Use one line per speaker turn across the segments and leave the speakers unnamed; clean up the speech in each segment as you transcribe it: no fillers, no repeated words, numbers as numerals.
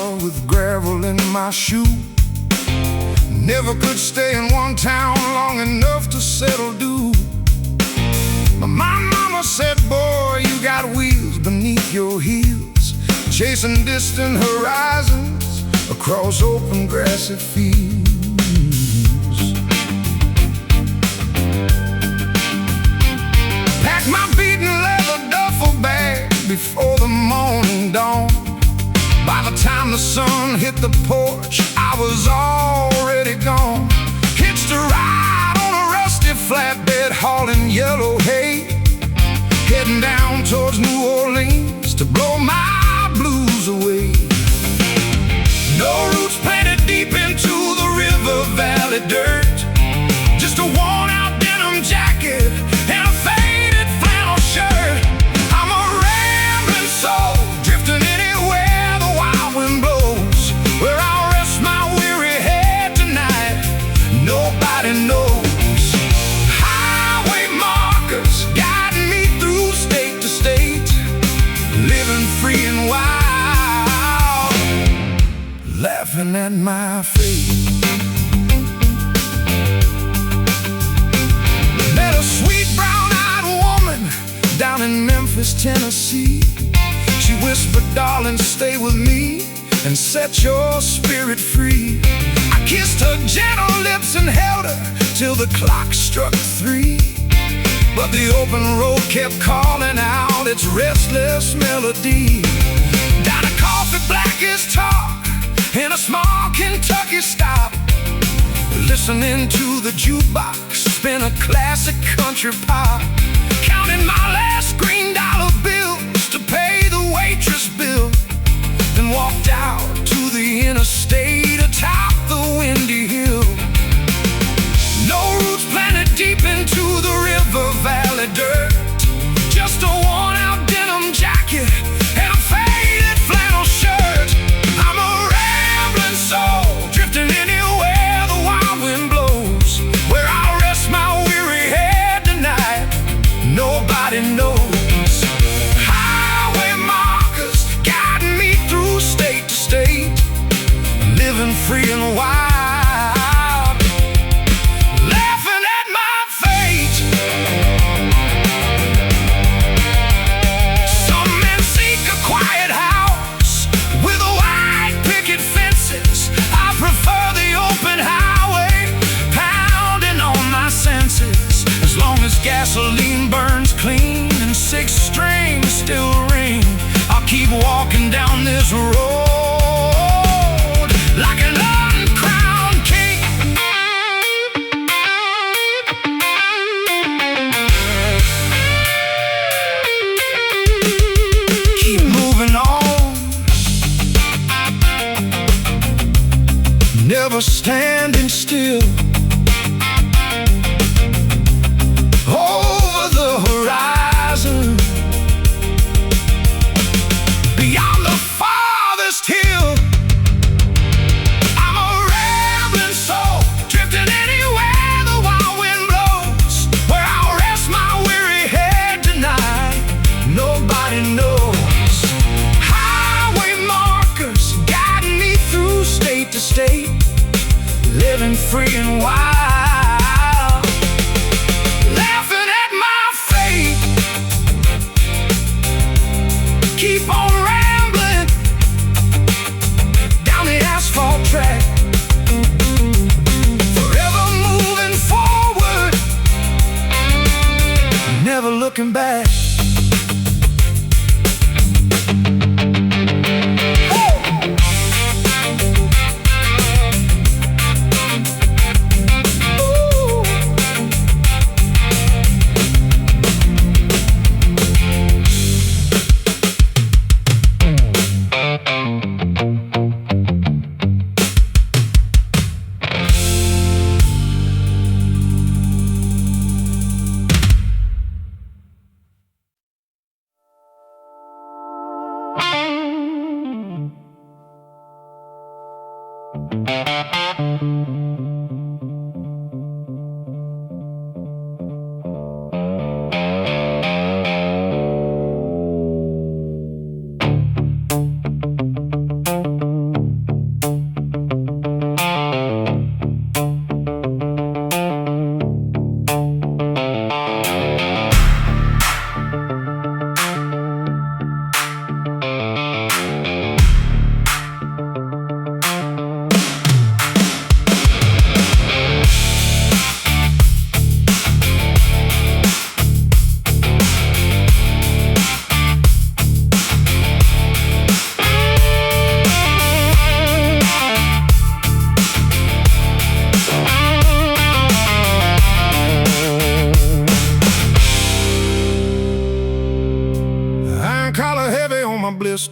car with gravel in my shoe. Never could stay in one town long enough to settle due. But my mama said, boy, you got wheels beneath your heels, chasing distant horizons across open grassy fields. Pack my beaten leather duffel bag before the morning dawn. By the time the sun hit the porch, I was already gone. Hitched a ride on a rusty flatbed, hauling yellow hay, heading down towards New Orleans to blow my blues away. No roots planted deep into the river valley dirt, just a worn-out denim jacket and a faded flannel shirt. I'm a rambling soul, drifting anywhere the wild wind blows, where I'll rest my weary head tonight. Nobody knows. Highway markers guiding me through state to state, living free and wild, laughing at my fate. Met a sweet brown-eyed woman down in Memphis, Tennessee. She whispered, darling, stay with me and set your spirit free. I kissed her gentle lips and held her till the clock struck 3. But the open road kept calling out its restless melody. Down a coffee blackest talk in a small Kentucky stop, listening to the jukebox spin a classic country pop, counting my last green dollar bills to pay the waitress bill. Then walked out to the interstate atop the windy hill. No roots planted deep into the river valley dirt, just a worn-out denim jacket and a faded flannel shirt. I'm a rambling soul, drifting anywhere the wild wind blows, where I'll rest my weary head tonight. Nobody knows. Highway markers guiding me through state to state, living free and wild, laughing at my fate. Some men seek a quiet house with white picket fences. I prefer the open highway, pounding on my senses. As long as gasoline burns clean and 6 strings still ring, I'll keep walking down this road like an uncrowned king. Keep moving on, never standing still. Over the horizon, beyond the farthest hill, I'm a rambling soul, drifting anywhere the wild wind blows, where I'll rest my weary head tonight. Nobody knows. Highway markers guiding me through state to state, living free and wild, laughing at my fate. Keep on rambling down the asphalt track, forever moving forward, never looking back.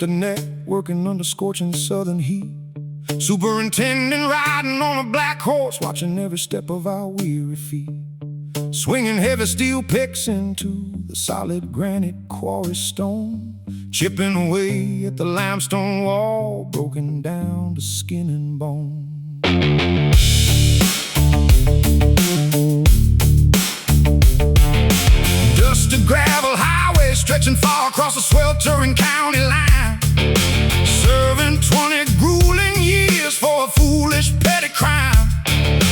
a neck, working under scorching southern heat. Superintendent riding on a black horse, watching every step of our weary feet. Swinging heavy steel picks into the solid granite quarry stone, chipping away at the limestone wall, broken down to skin and bone. Just a gravel highway stretching far across the sweltering county line, serving 20 grueling years for a foolish petty crime.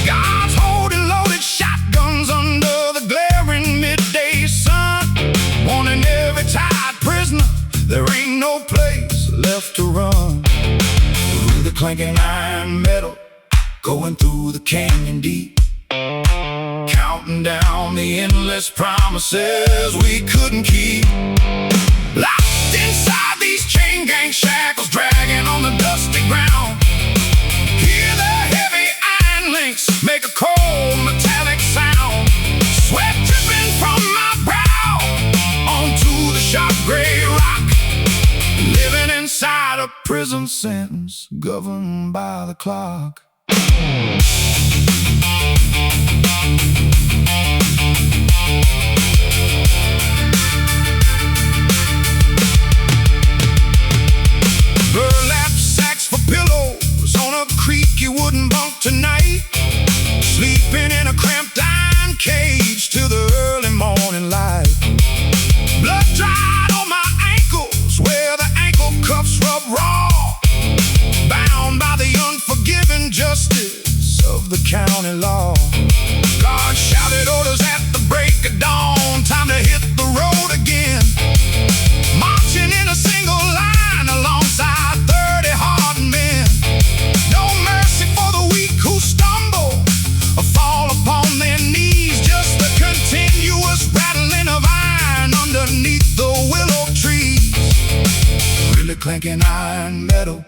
God's holding loaded shotguns under the glaring midday sun, warning every tired prisoner there ain't no place left to run. Through the clanking iron metal, going through the canyon deep, counting down the endless promises we couldn't keep. Locked inside these chain gang shackles, dragging on the dusty ground. Hear the heavy iron links make a cold metallic sound. Sweat dripping from my brow onto the sharp gray rock. Living inside a prison sentence governed by the clock. Burlap sacks for pillows on a creaky wooden bunk tonight, sleeping in a cramped iron cage till the early morning light. Blood dried on my ankles where the ankle cuffs rub raw, bound by the unforgiving justice of the county law. God shouted orders at the break of dawn, time to hit the road again, marching in a single line alongside 30 hardened men. No mercy for the weak who stumble or fall upon their knees, just the continuous rattling of iron underneath the willow trees. Really clanking iron metal,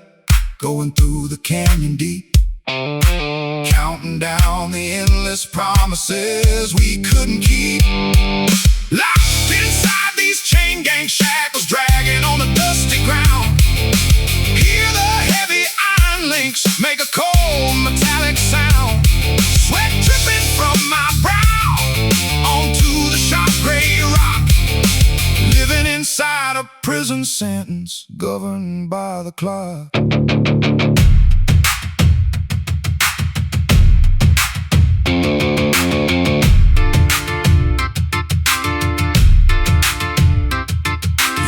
going through the canyon deep, counting down the endless promises we couldn't keep. Locked inside these chain gang shackles, dragging on the dusty ground. Hear the heavy iron links make a cold metallic sound. Sweat dripping from my brow onto the sharp gray rock. Living inside a prison sentence governed by the clock.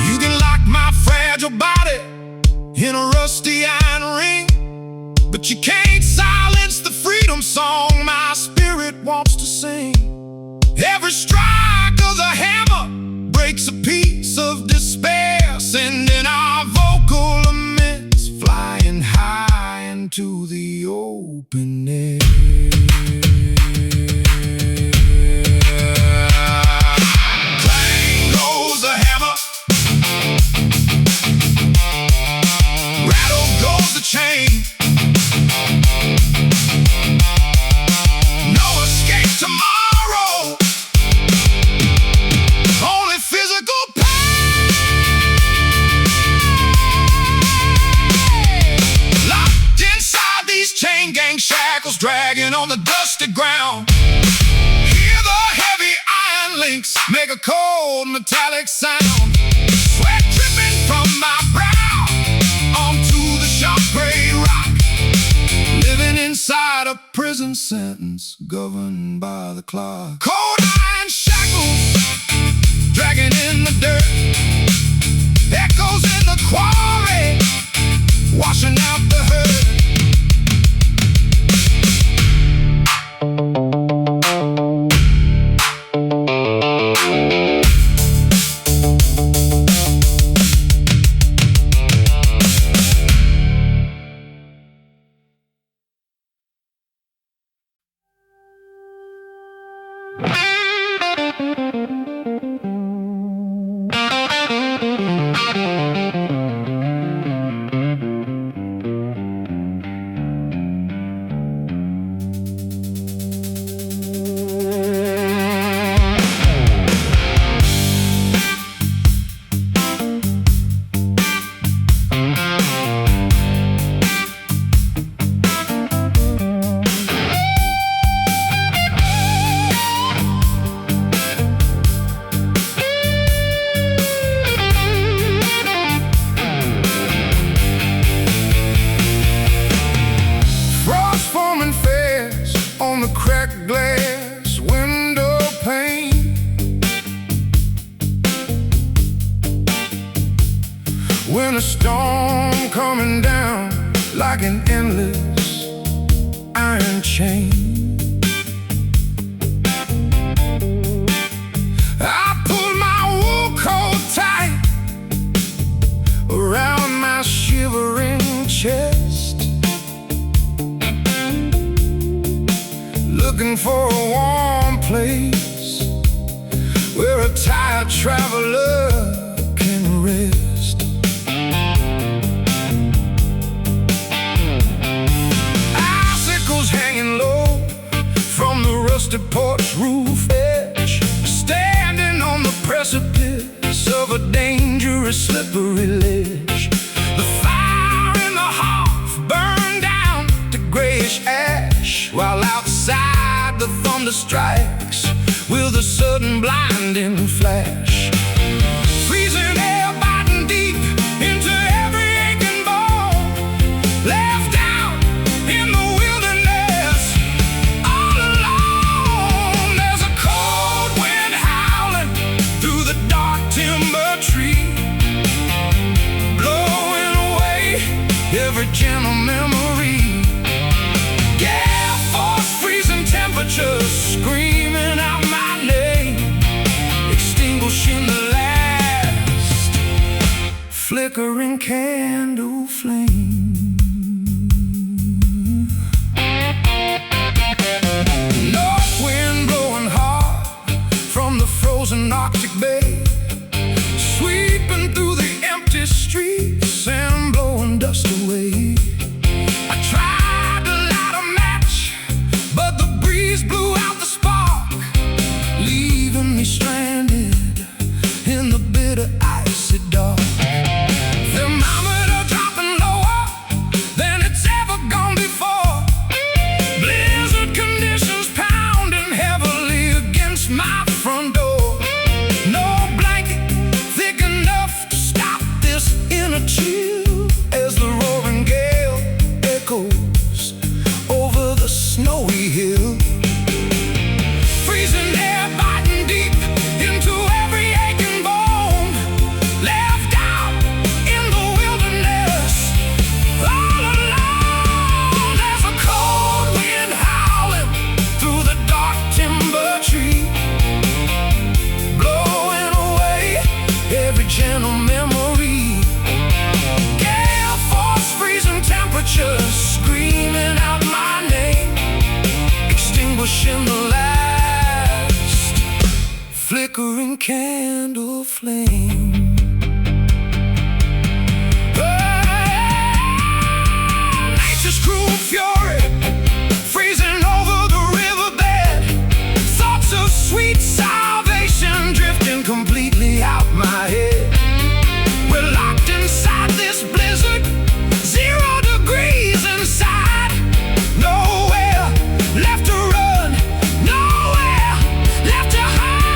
You can lock my fragile body in a rusty iron ring, but you can't silence the freedom song my spirit wants to sing. Every strike of the hammer breaks a piece of despair, sending our vocal laments flying high into the open air. Clang goes the hammer, rattle goes the chain. No escape tomorrow, only physical pain. Locked inside these chain gang shackles, dragging on the dusty ground. Hear the heavy iron links make a cold metallic sound. Sweat dripping from my brow onto the sharp gray rock. Living inside a prison sentence governed by the clock. Cold iron shackles dragging in the dirt, echoes in the quarry washing out the hurt. like an endless iron chain. I pull my wool coat tight around my shivering chest, looking for a warm place where a tired traveler can rest. Icicles hanging low from the rusted porch roof edge, standing on the precipice of a dangerous slippery ledge. The fire in the hearth burned down to grayish ash, while outside the thunder strikes with a sudden blinding flash. Freezing air biting deep into every aching bone, left out in the wilderness all alone. There's a cold wind howling through the dark timber tree, blowing away every gentle memory. Gale force freezing temperatures screaming out my name, extinguishing the last flickering candle flame. North wind blowing hard from the frozen Arctic Bay, sweeping through the empty streets and blowing dust away. I tried to light a match, but the breeze blew out the spark, leaving me stranded in the bitter icy dark. Thermometer dropping lower than it's ever gone before, blizzard conditions pounding heavily against my front door. No blanket thick enough to stop this inner chill as the roaring gale echoes over the snowy hill. Freezing air biting deep into every aching bone, left out in the wilderness all alone. There's a cold wind howling through the dark timber tree, blowing away every gentle memory. Gale force freezing temperatures screaming out my name, extinguishing the last flickering candle flame. Nature's cruel fury freezing over the riverbed, thoughts of sweet salvation drifting completely out my head. We're locked inside this blizzard, 0 degrees inside, nowhere left to run, nowhere left to hide.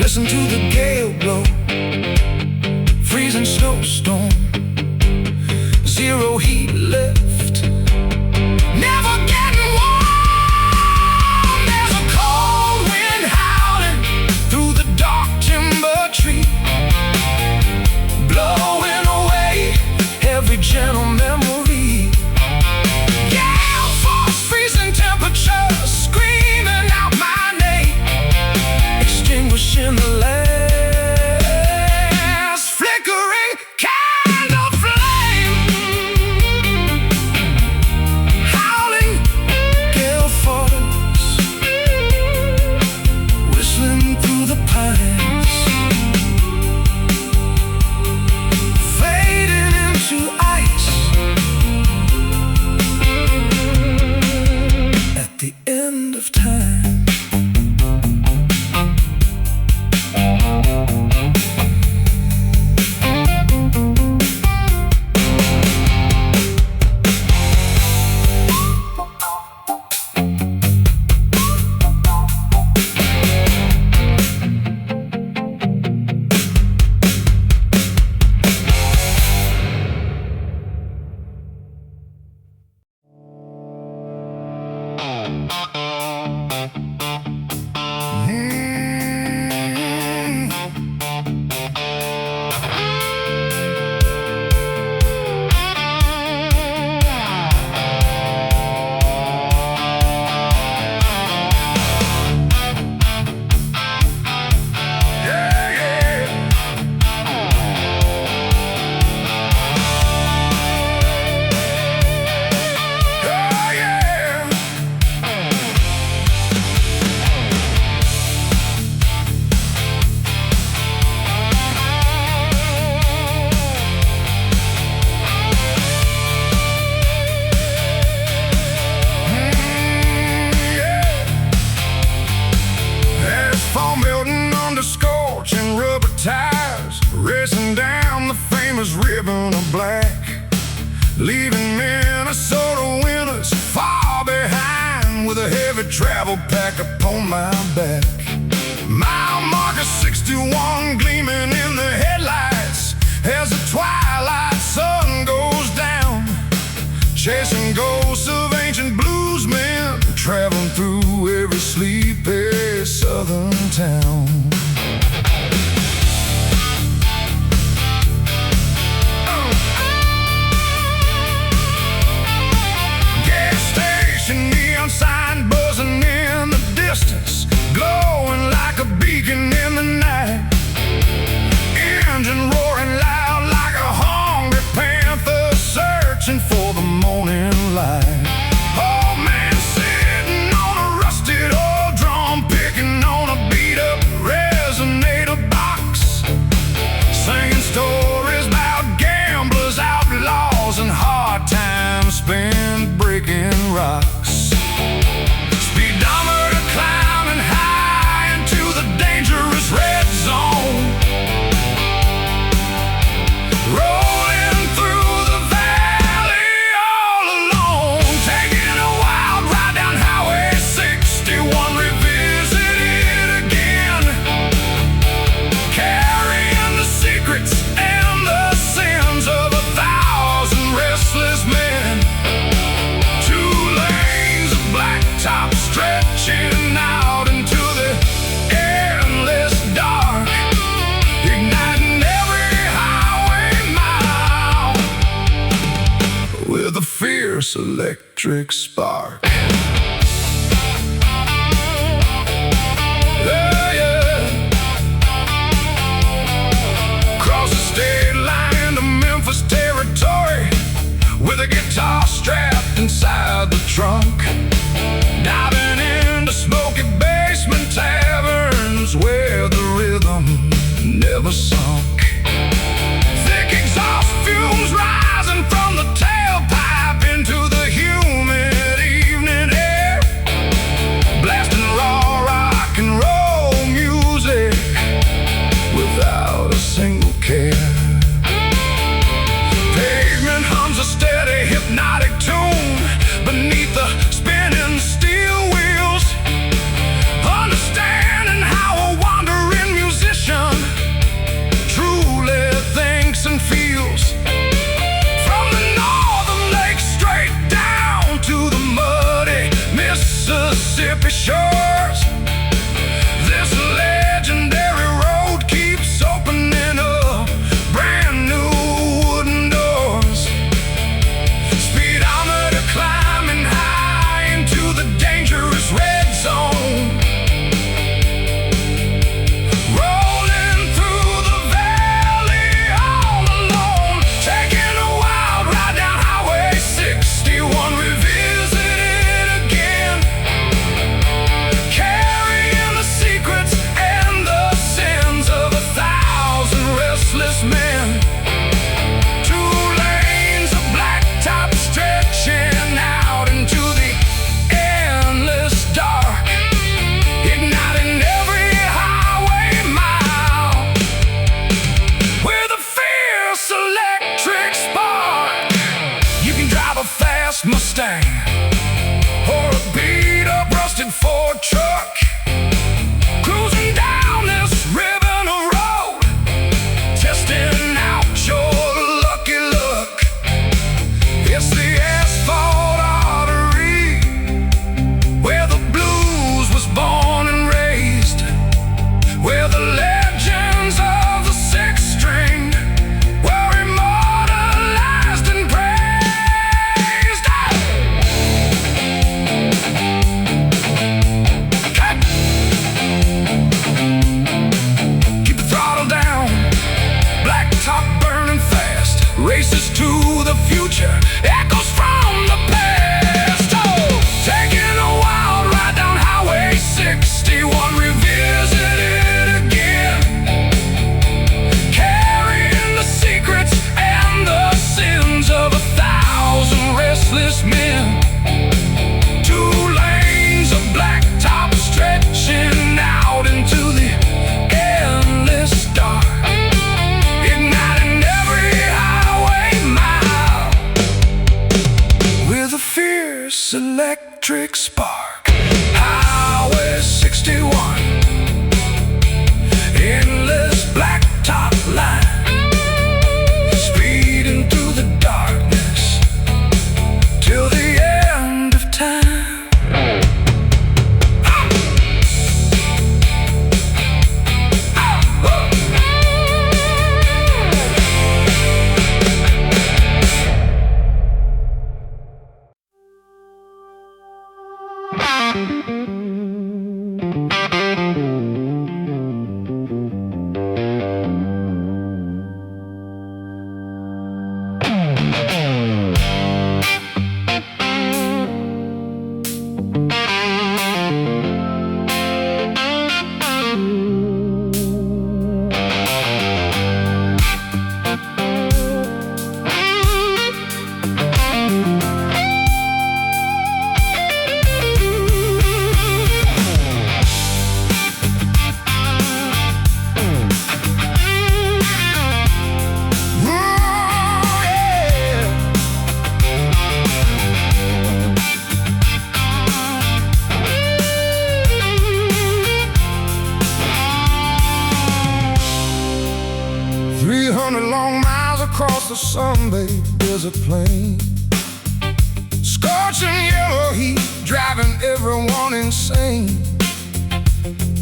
Listen to the gale blow, freezing snow back upon my back. Mile marker 61 gleaming in the headlights as the twilight sun goes down, chasing ghosts of ancient bluesmen, traveling through every sleepy southern town. Gas station neon sign buzzing in the distance, glowing like a beacon in the night. Engine roaring loud like a hungry panther, searching for the morning light. Old man sitting on a rusted old drum, picking on a beat-up resonator box, singing stories about gamblers, outlaws, and hard times spent breaking rocks. Speedometer climbing high into the dangerous red zone, rolling through the valley all alone, taking a wild ride down Highway 61, revisited again, carrying the secrets and the sins of 1,000 restless men. 2 lanes of blacktop stretching out into the endless dark, igniting every highway mile with a fierce electric spark. Yeah, yeah. Cross the state line into Memphis territory with a guitar strapped inside the trunk, diving into smoky basement taverns where the rhythm never sunk. Thick exhaust fumes rising from the tailpipe into the humid evening air, blasting raw rock and roll music without a single care. Pavement hums a steady hypnotic tune beneath the spinning steel wheels, understanding how a wandering musician truly thinks and feels. From the northern lake straight down to the muddy Mississippi shores, this legendary road keeps opening up brand new wooden doors. Speedometer climbing high into the dangerous red zone, rolling through the valley all alone, taking a wild ride down Highway 61, revisited again, carrying the secrets and the sins of 1,000 restless men. 2 lanes of blacktop stretching out into the endless dark, igniting every highway mile with a fierce electric spark. You can drive a fast Mustang or a beat-up rusted Ford truck, cruising down this ribbon of road, testing out your lucky luck. It's the asphalt artery where the blues was born and raised, where the legends of the 6th string were immortalized and praised. Okay. Keep the throttle down, black top burning fast, races to the future, echoes from the past. Oh, taking a wild ride down Highway 61, revisited again, carrying the secrets and the sins of 1,000 restless men. 2 lanes of blacktop stretching out into the endless dark, igniting every highway mile with a fierce electric spark. Highway 61, endless blacktop line, speeding through the darkness till the end of time. 300 long miles across the sun-baked desert plain, scorching yellow heat, driving everyone insane.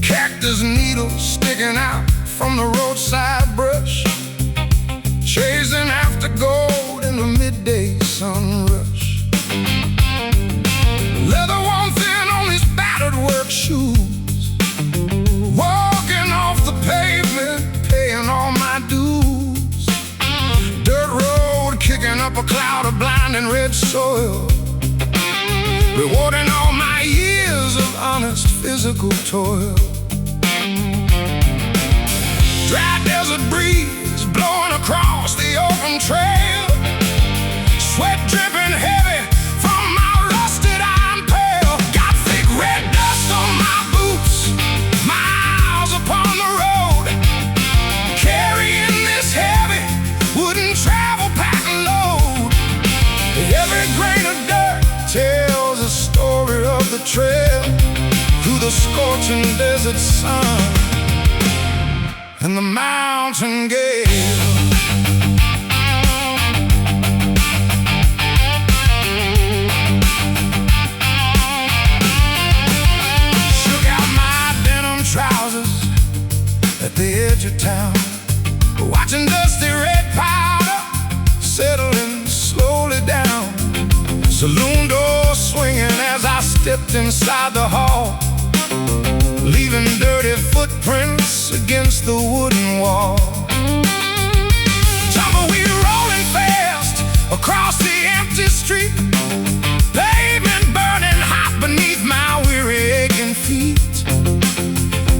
Cactus needles sticking out from the roadside brush, chasing after gold in the midday sun rush. Leather worn thin on his battered work shoes, walking off the pavement, paying all my dues. Dirt road kicking up a cloud of blinding red soil, rewarding all my years of honest physical toil. Dry desert breeze blowing across the open trail, sweat dripping heavy from my rusted iron pail. Got thick red dust on my boots, miles upon the road, carrying this heavy wooden travel pack load. Every grain of dirt tells a story of the trail through the scorching desert sun and the mountain gale. Shook out my denim trousers at the edge of town, watching dusty red powder settling slowly down. Saloon door swinging as I stepped inside the hall, leaving dirty footprints against the wooden wall. Tumbleweed rolling fast across the empty street, pavement burning hot beneath my weary aching feet.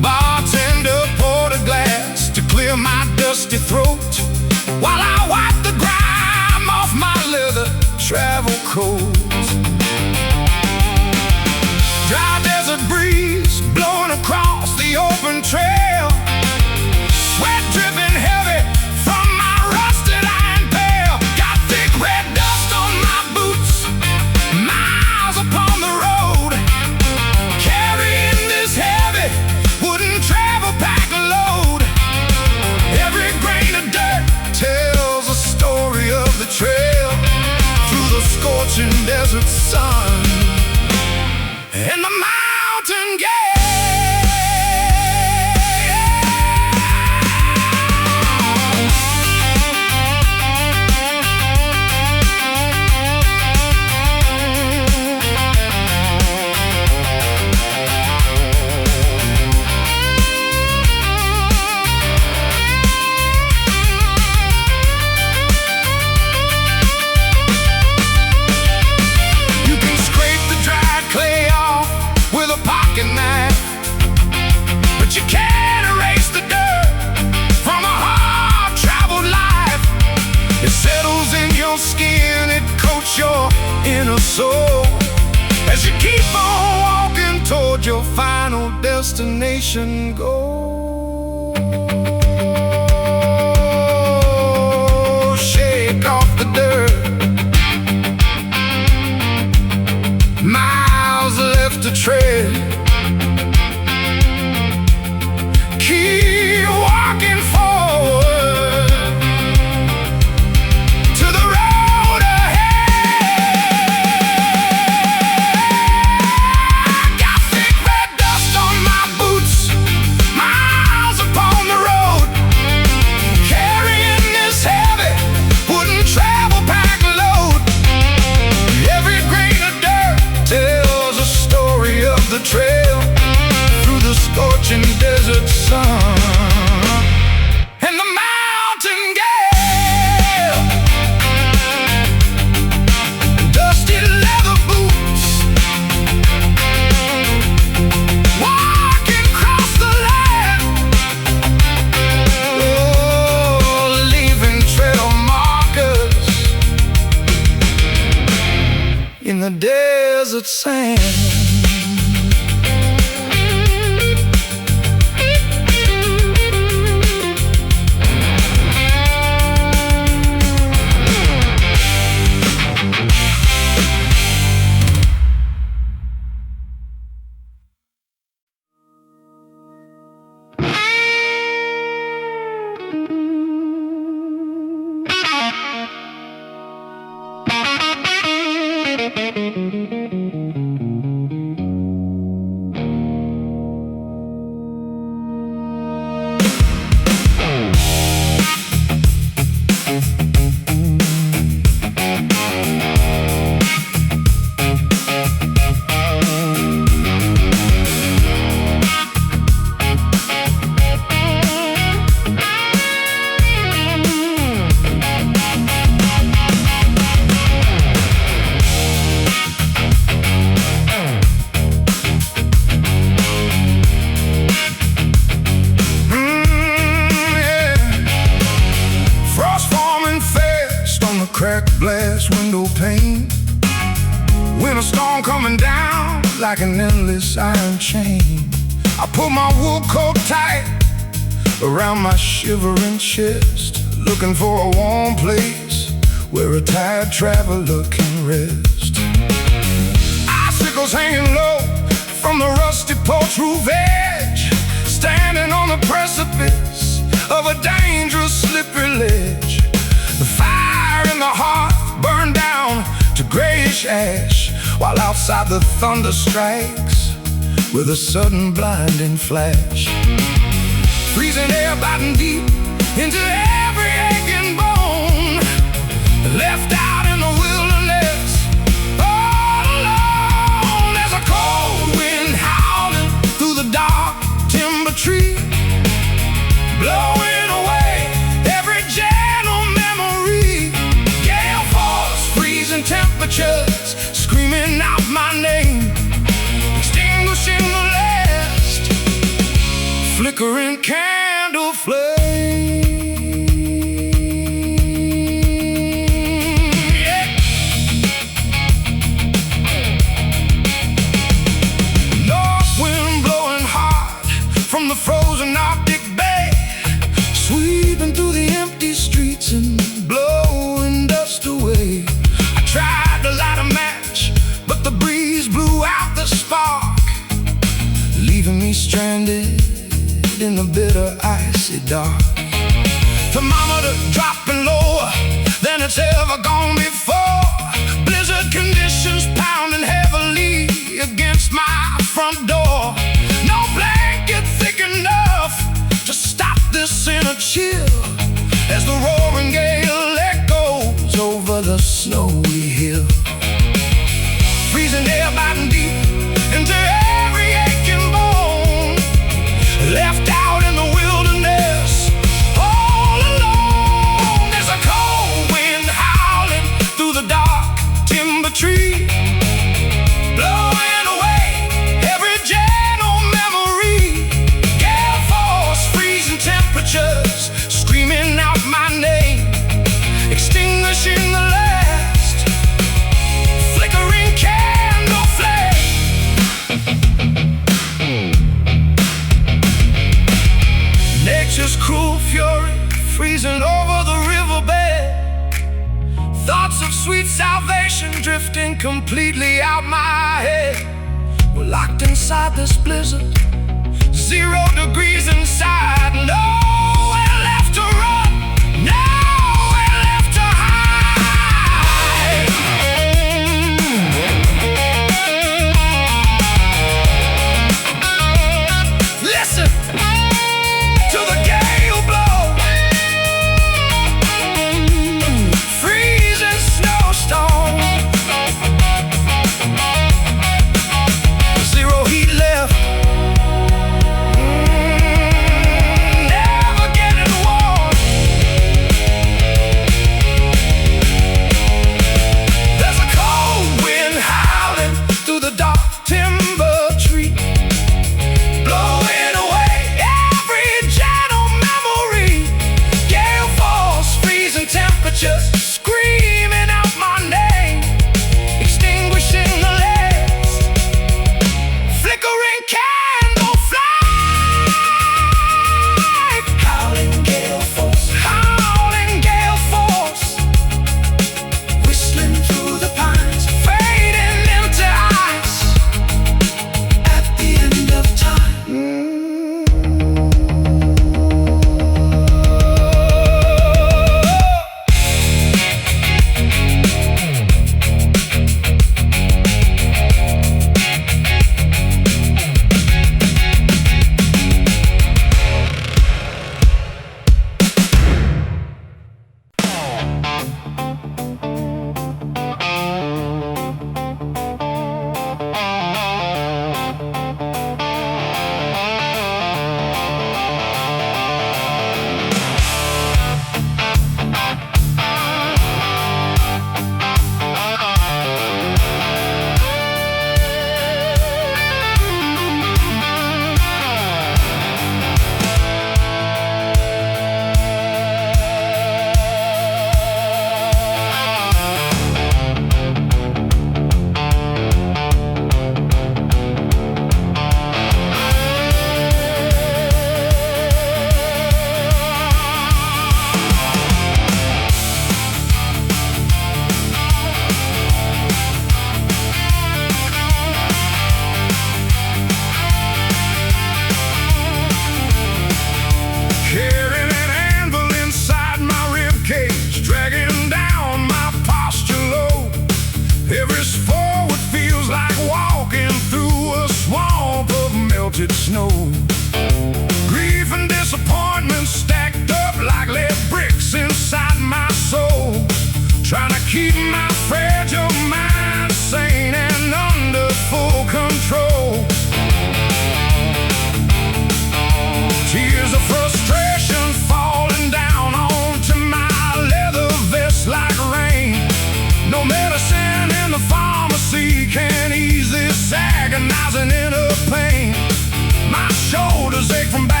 Bartender poured a glass to clear my dusty throat, while I wiped the grime off my leather travel coat. Dry desert breeze blowing across the open trail, sweat dripping heavy from my rusted iron pail. Got thick red dust on my boots, miles upon the road, carrying this heavy wooden travel pack load. Every grain of dirt tells a story of the trail through the scorching desert sun and the mountain gate. You can scrape the dried clay off with a pocket knife, but you can't erase the dirt from a hard-traveled life. It settles in your skin, it coats your inner soul as you keep on walking toward your final destination goal. Shake off the dirt, miles left to tread, the desert sand. Cracked glass window pane, winter storm coming down like an endless iron chain. I pull my wool coat tight around my shivering chest, looking for a warm place where a tired traveler can rest. Icicles hanging low from the rusty porch roof edge, standing on the precipice of a dangerous slippery ledge. The fire in the hearth burned down to grayish ash, while outside the thunder strikes with a sudden blinding flash. Freezing air biting deep into every aching bone, left out in the wilderness all alone. There's a cold wind howling through the dark timber tree, blowing away every gentle memory. Gale force, freezing temperatures, screaming out my name, extinguishing the last flickering candle flame. Yeah. North wind blowing hard from the frozen Arctic Bay, sweeping through the empty streets and blowing dust away. I tried to light a match, but the breeze blew out the spark, leaving me stranded in the bitter icy dark. Thermometer dropping lower than it's ever gone before, blizzard conditions pounding heavily against my front door. No blanket thick enough to stop this inner chill, as the roaring gale echoes over the snowy hill. Freezing air biting deep into every aching bone, left out in the wilderness all alone. There's a cold wind howling through the dark timber tree, blowing away every gentle memory. Gale force, freezing temperatures, screaming out my name, extinguishing the last flickering candle flame. Nature's cruel fury freezing over the riverbed, thoughts of sweet salvation drifting completely out my head. We're locked inside this blizzard, 0 degrees inside, nowhere left to run, nowhere left to hide. Listen to the gale blow, freezing snowstorm, 0 heat left. Now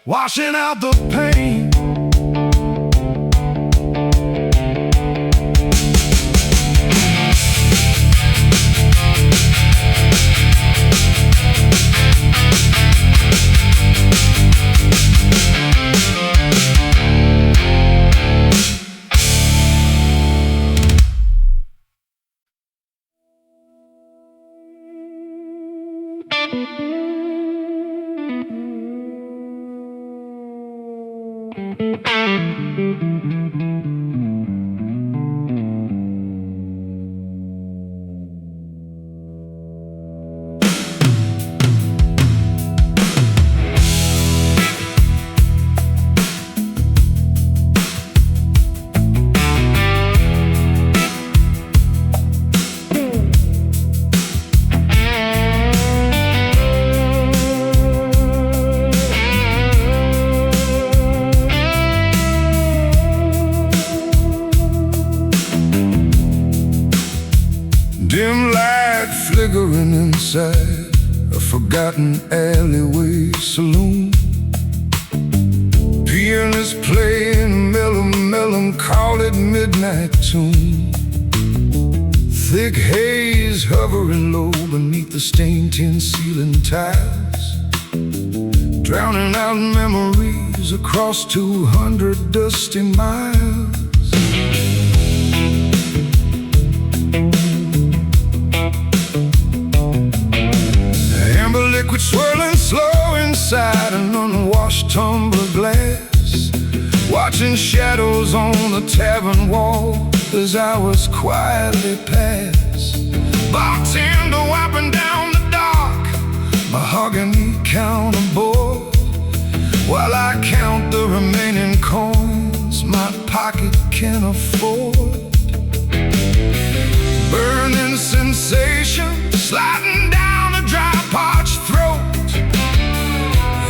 washing out the pain. Dim light flickering inside a forgotten alleyway saloon. Pianist playing melancholy midnight tune. Thick haze hovering low beneath the stained tin ceiling tiles, drowning out memories across 200 dusty miles. Liquid swirling slow inside an unwashed tumbler glass, watching shadows on the tavern wall as hours quietly pass. Bartender wiping down the dark, mahogany counterboard, while I count the remaining coins my pocket can afford. Burning sensation sliding down a dry parched throat,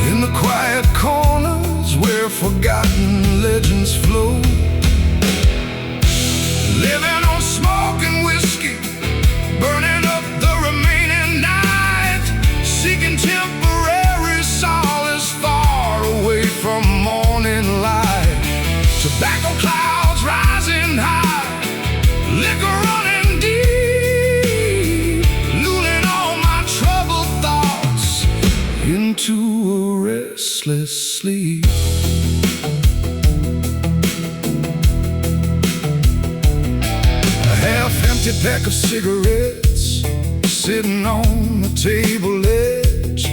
in the quiet corners where forgotten legends float. Living on smoke and whiskey, burning up the remaining night, seeking temporary solace far away from morning light. Tobacco clouds rising high, liquor running deep, lulling all my troubled thoughts into a restless sleep. A half-empty pack of cigarettes sitting on the table edge,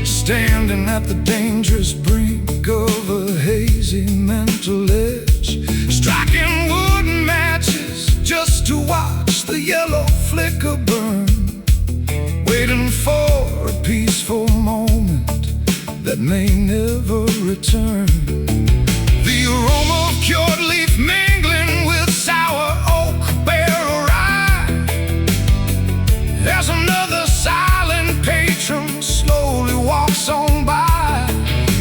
standing at the dangerous brink of a hazy mental edge, striking wooden matches just to watch the yellow flicker burn, waiting for a peaceful moment that may never return. The aroma of cured leaf mingling with sour oak barrel rye, as another silent patron slowly walks on by.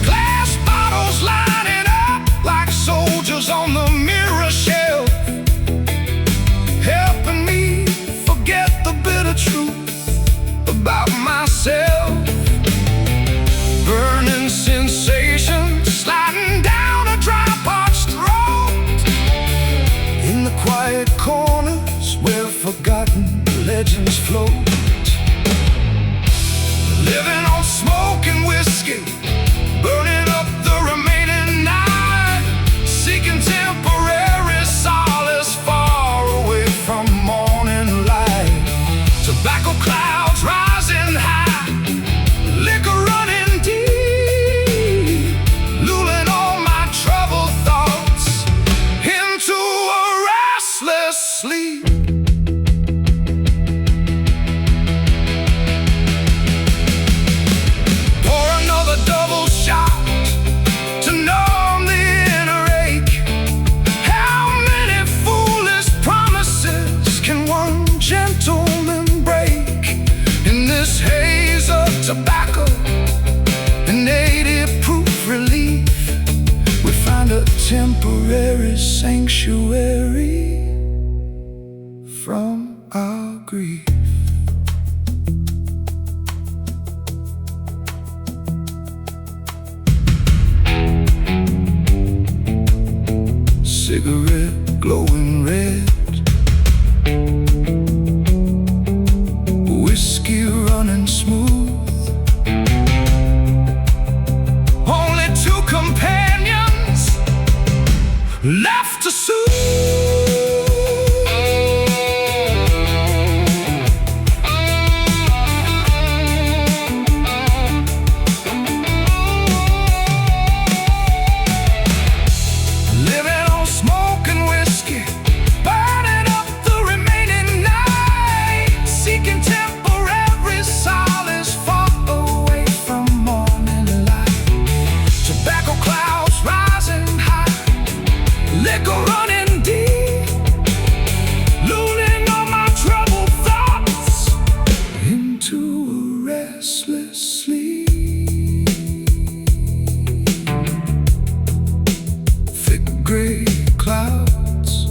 Glass bottles lining up like soldiers on the mirror shelf, helping me forget the bitter truth about myself. Burning sensation sliding down a dry parched throat, in the quiet corners where forgotten legends float. Living on smoke and whiskey, burning up the remaining night, seeking temporary solace far away from morning light. Tobacco clouds rising high, liquor running deep, lulling all my troubled thoughts into a restless sleep. Pour another double shot to numb the inner ache. How many foolish promises can one gentleman break? In this haze of tobacco and 80 proof relief, we find a temporary sanctuary from our grief. cigarette glowing red, whiskey running smooth. Only two companions left to soothe. Gray clouds,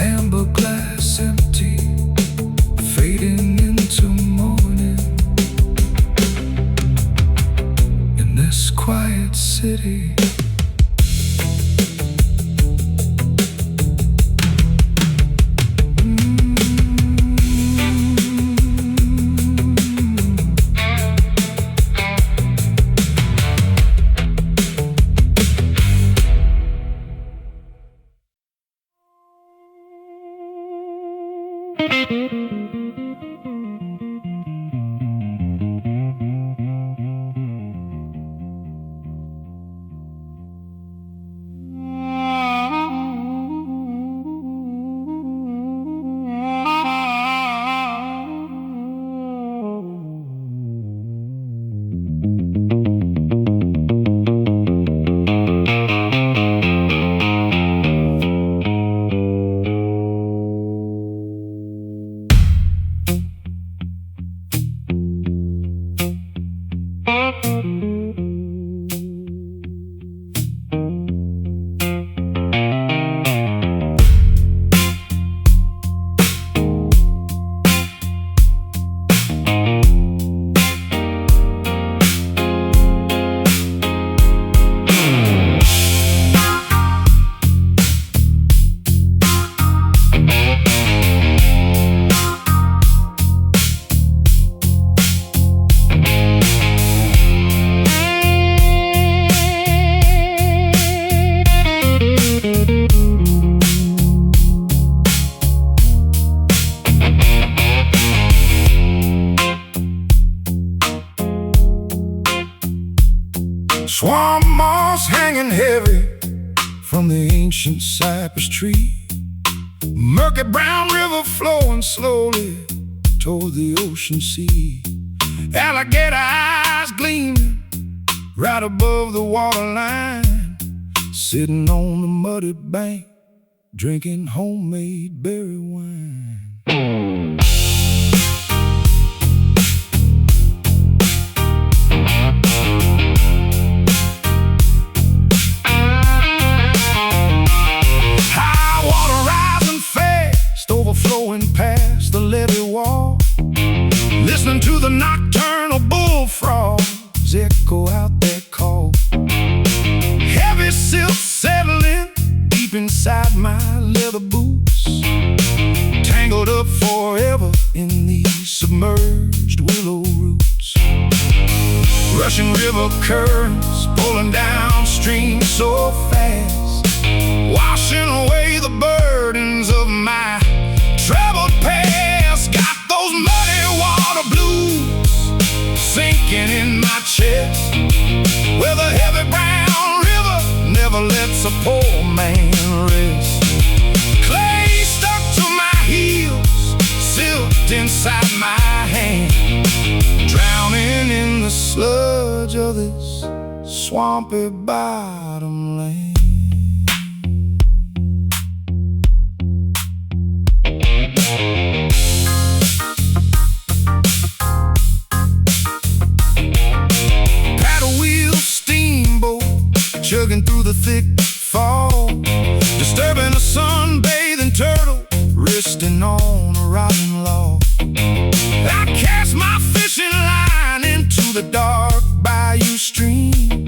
amber glass empty, fading into morning. In this quiet city, swamp moss hanging heavy from the ancient cypress tree, murky brown river flowing slowly toward the ocean sea, alligator eyes gleaming right above the waterline, sitting on the muddy bank drinking homemade berry wine. Overflowing past the levee wall, listening to the nocturnal bullfrogs echo out their call. Heavy silk settling deep inside my leather boots, tangled up forever in these submerged willow roots. Rushing river currents pulling downstream so fast, washing away the burdens of my traveled past. Got those muddy water blues sinking in my chest, where the heavy brown river never lets a poor man rest. Clay stuck to my heels, silt inside my hand, drowning in the sludge of this swampy bottom land. Paddle wheel steamboat chugging through the thick fog, disturbing a sunbathing turtle resting on a rotten log. I cast my fishing line into the dark bayou stream,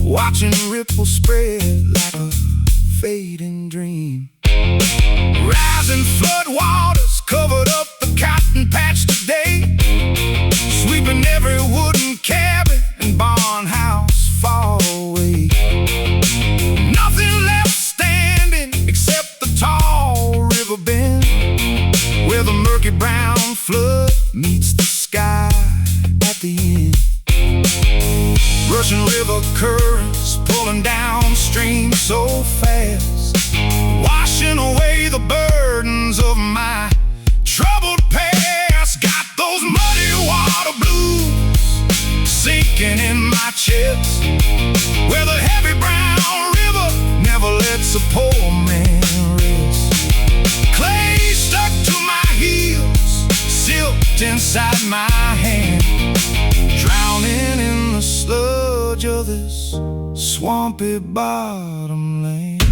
watching ripples spread like a fading dream. Rising flood waters covered up the cotton patch today, sweeping every wooden cabin and barn house far away. Nothing left standing except the tall river bend, where the murky brown flood meets the sky at the end. Rushing river currents pulling downstream so fast, washing away the burdens of my troubled past. Got those muddy water blues sinking in my chest, where the heavy brown river never lets a poor man rest. Clay stuck to my heels, silked inside my hand, drowning in the sludge of this swampy bottom land.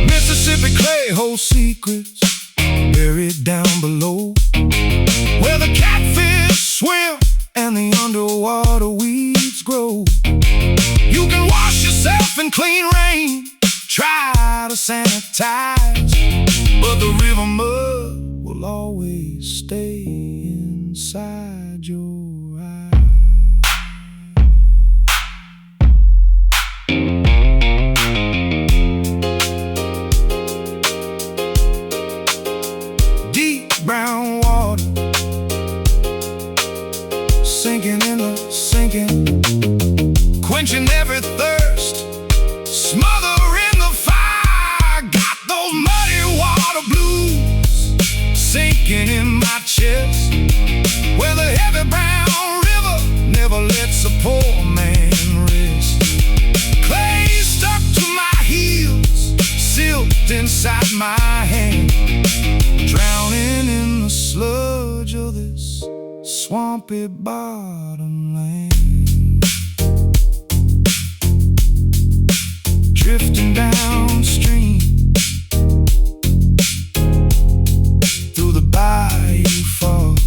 Mississippi clay holds secrets buried down below, where the catfish swim and the underwater weeds grow. You can wash yourself in clean rain, try to sanitize, but the river mud will always stay inside your eyes. Deep brown water sinking in the sinking, quenching every thirst, smothering the fire. Got those muddy water blues sinking in my chest, where the heavy brown river never lets a poor man rest. Clay stuck to my heels, silked inside my hand, drowning in the sludge of this swampy bottom land. Drifting downstream through the bayou fog,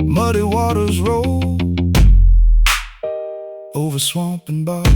muddy waters roll over swamp and bog.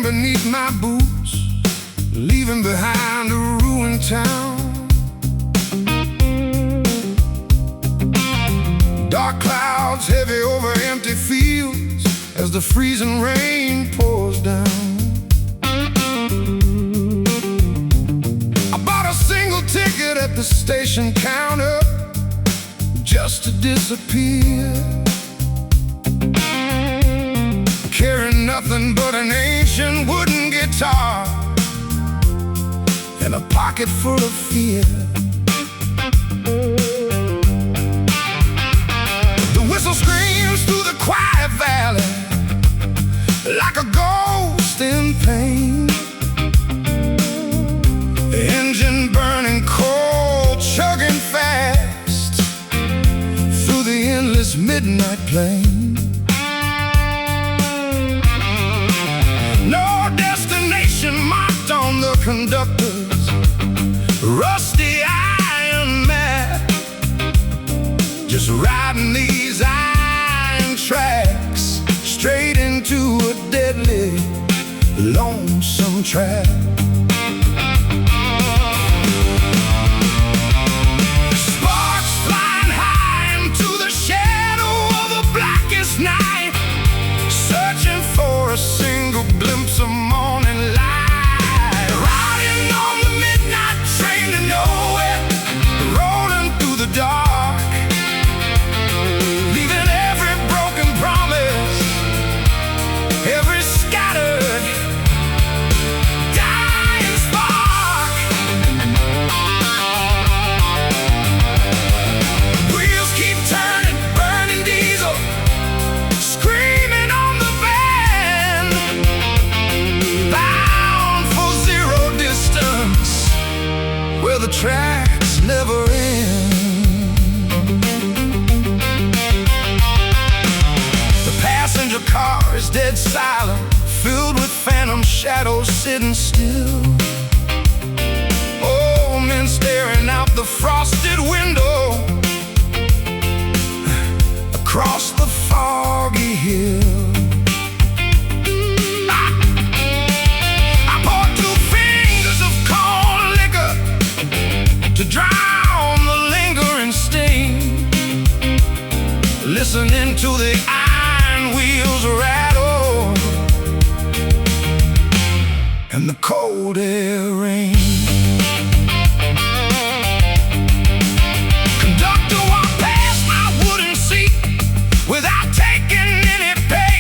Beneath my boots, leaving behind a ruined town. Dark clouds heavy over empty fields as the freezing rain pours down. I bought a single ticket at the station counter just to disappear, carrying nothing but an ancient wooden guitar and a pocket full of fear. The whistle screams through the quiet valley like a ghost in pain. The engine burning cold, chugging fast through the endless midnight plain. Marked on the conductor's rusty iron map, just riding these lonesome track. Sparks flying high into the shadow of the blackest night, searching for a single glimpse of morning light. Riding on the midnight train to nowhere, rolling through the dark, leaving every broken promise, every scattered, dying spark. Wheels keep turning, burning diesel, screaming on the band, bound for zero distance, where the tracks never end. The passenger car is dead silent, filled with phantom shadows sitting still. Old men staring out the frosted window across the foggy hill. I poured 2 fingers of cold liquor to drown the lingering sting, listening to the iron wheels rattle and the cold air rain. Conductor walked past my wooden seat without taking any pay.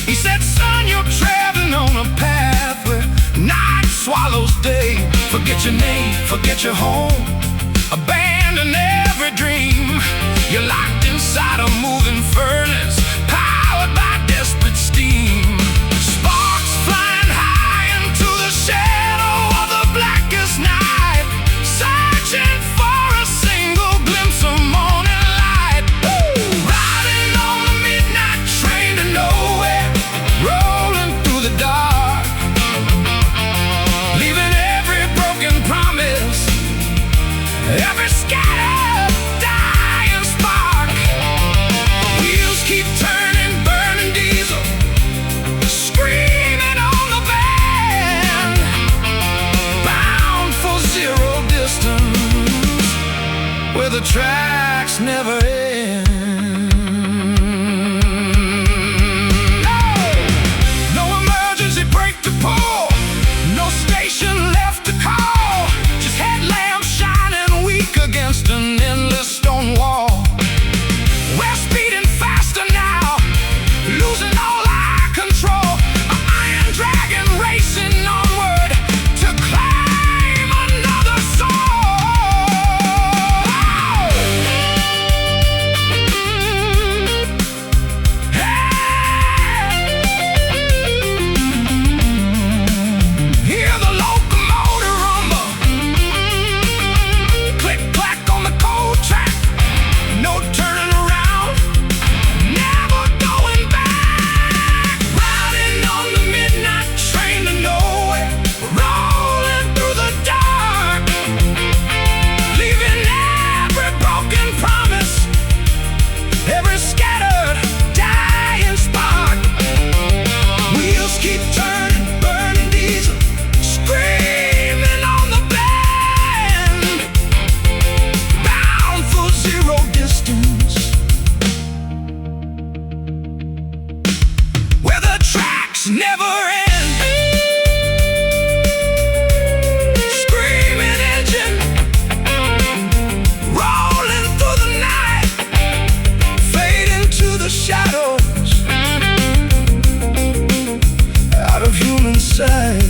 He said, "Son, you're traveling on a path where night swallows day. Forget your name, forget your home, abandon every dream. You're locked inside a moving furnace, powered by desperate steam." Sparks flying high into the shadow of the blackest night, searching for a single glimpse of morning light. Riding on the midnight train to nowhere, rolling through the dark, leaving every broken promise, every scattered, dying spark. Wheels keep turning, burning diesel, screaming on the band, bound for zero distance, where the tracks never end. No emergency brake to pull, no station left to call, just headlamps shining weak against an endless stone wall. We're speeding faster now, losing all our control. An iron dragon racing onward to claim another soul. Hear the locomotive rumble, click clack on the cold track, no turning around, never going back. Riding on the midnight train to nowhere, rolling through the dark, leaving every broken promise, every scattered, dying spark. Wheels keep turning, burning diesel, screaming on the band, bound for zero distance, where the tracks never end. Screaming engine, rolling through the night, fade into the shadows, out of human sight.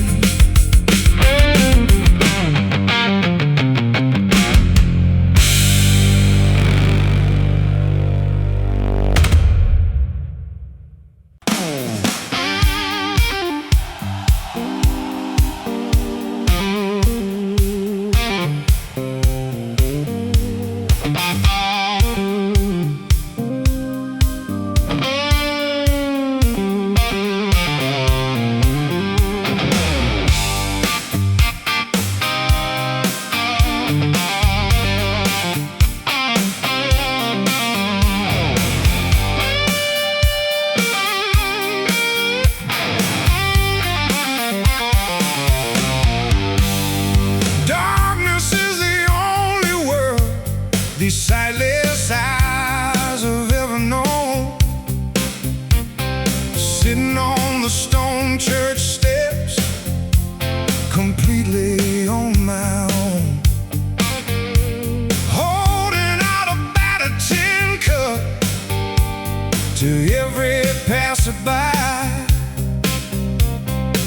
by,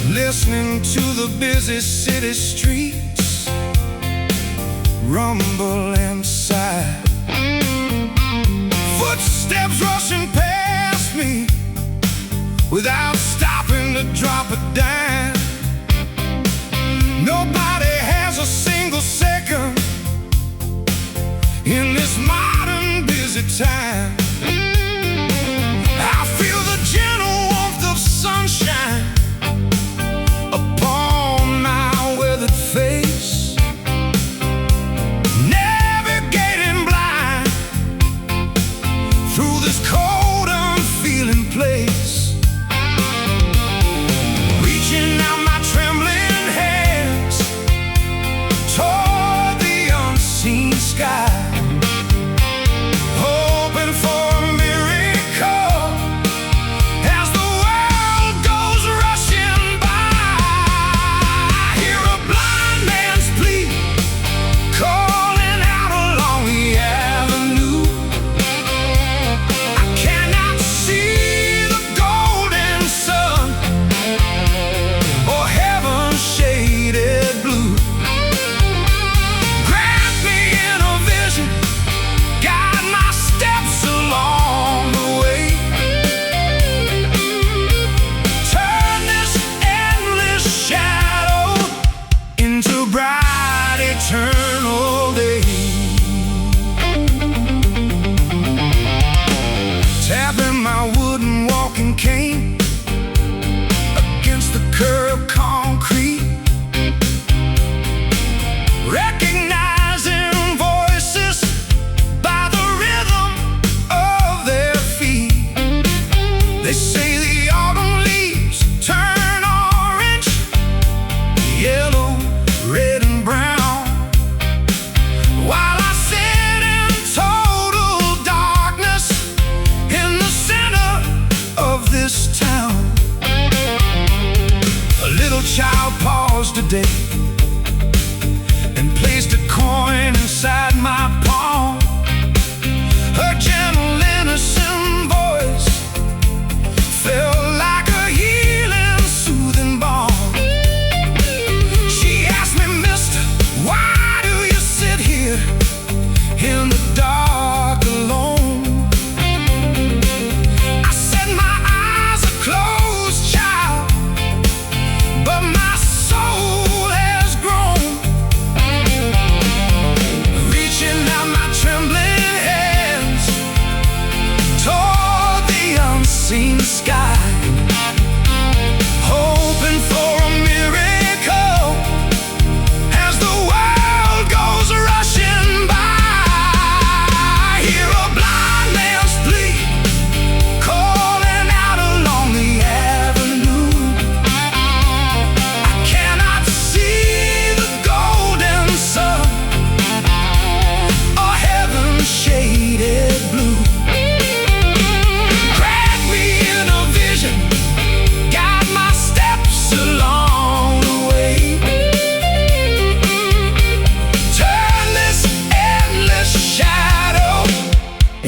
listening to the busy city streets rumble and sigh. Footsteps rushing past me without stopping to drop a dime. Nobody has a single second in this modern busy time. I feel the gentle warmth of sunshine upon my weathered face, navigating blind through this cold, unfeeling place. Reaching out my trembling hands toward the unseen sky, eternal day. Tapping my wooden walking cane against the curb concrete, recognizing voices by the rhythm of their feet. They say the autumn leaves turn orange, yellow, red and brown, while I sit in total darkness in the center of this town. A little child paused today and placed a coin inside my palm. Her gentle, innocent voice felt like a healing, soothing balm. She asked me, "Mister, why in the dark alone?" I said, "My eyes are closed, child, but my soul has grown." Reaching out my trembling hands toward the unseen sky, hoping for a miracle as the world goes rushing by.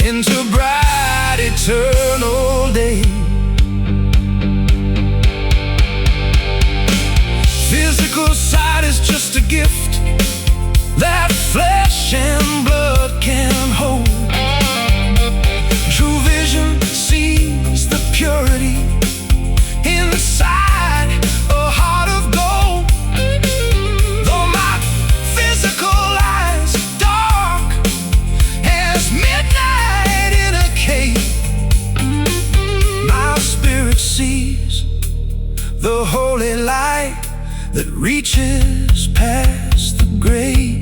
Into bright eternal day. Physical sight is just a gift that flesh and blood can hold. True vision sees the purity inside a heart of gold. Though my physical eyes dark as midnight in a cave, my spirit sees the holy light that reaches past the grave.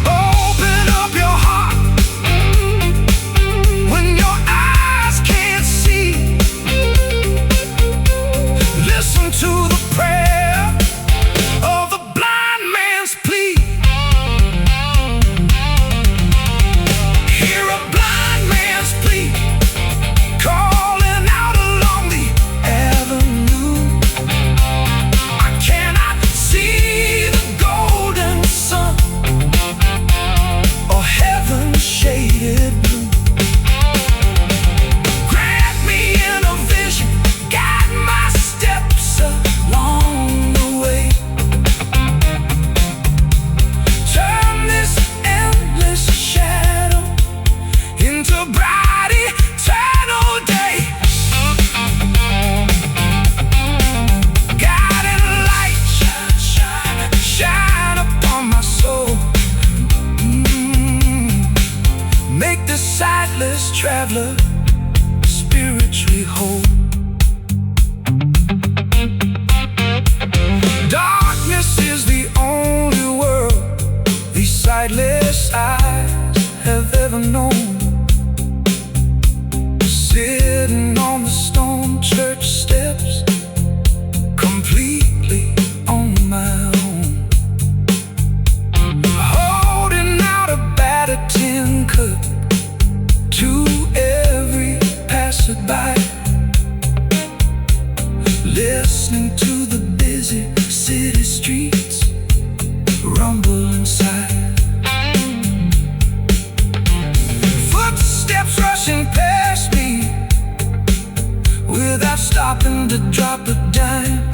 Open up your heart when traveler, spiritually whole. Darkness is the only world these sightless eyes have ever known. Sitting on the stone church steps, completely on my own, holding out a battered tin cup to every passerby, listening to the busy city streets rumble inside. Footsteps rushing past me without stopping to drop a dime.